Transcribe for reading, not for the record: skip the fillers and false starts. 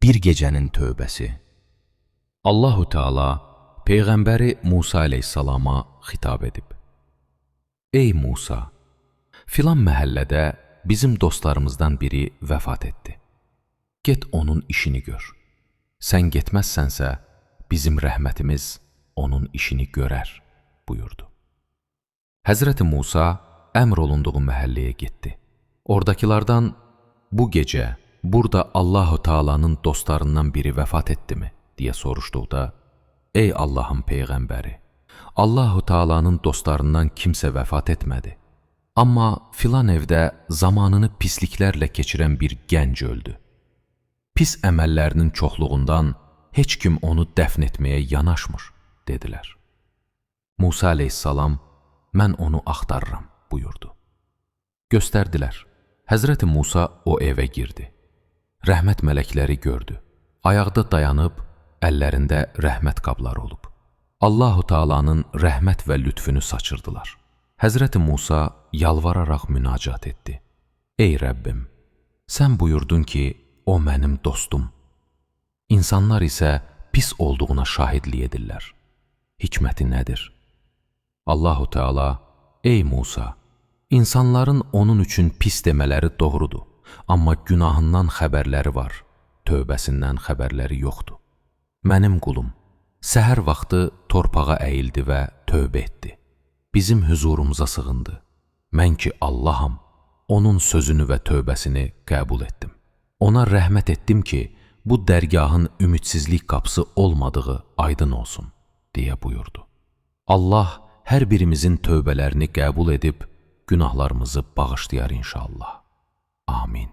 Bir gecənin tövbəsi. Allahu Teala Peyğəmbəri Musa əleyhissalama xitab edib. Ey Musa, filan məhəllədə bizim dostlarımızdan biri vəfat etdi. Get onun işini gör. Sən getməzsənsə, bizim rəhmətimiz onun işini görər, buyurdu. Həzrəti Musa əmr olunduğu məhəlləyə getdi. Oradakilardan bu gecə burada Allahu Teala'nın dostlarından biri vəfat etdimi, deyə soruşduqda, ey Allahın Peyğəmbəri, Allahu Teala'nın dostlarından kimsə vəfat etmədi. Amma filan evdə zamanını pisliklərlə keçirən bir gənc öldü. Pis əməllərinin çoxluğundan heç kim onu dəfn etməyə yanaşmır, dedilər. Musa əleyhissalam, mən onu axtarıram, buyurdu. Göstərdilər. Həzrəti Musa o evə girdi. Rəhmət mələkləri gördü. Ayaqda dayanıb, əllərində rəhmət qabları olub. Allahu Teala'nın rəhmət və lütfünü saçırdılar. Həzrəti Musa yalvararaq münacat etdi. Ey Rəbbim, sən buyurdun ki, o mənim dostum. İnsanlar isə pis olduğuna şahidlik edirlər. Hikməti nədir? Allahu Teala, ey Musa, İnsanların onun üçün pis demələri doğrudur, amma günahından xəbərləri var, tövbəsindən xəbərləri yoxdur. Mənim qulum, səhər vaxtı torpağa əyildi və tövbə etdi. Bizim hüzurumuza sığındı. Mən ki Allaham, onun sözünü və tövbəsini qəbul etdim. Ona rəhmət etdim ki, bu dərgahın ümidsizlik qapısı olmadığı aydın olsun, deyə buyurdu. Allah hər birimizin tövbələrini qəbul edib, günahlarımızı bağışlayar inşallah. Amin.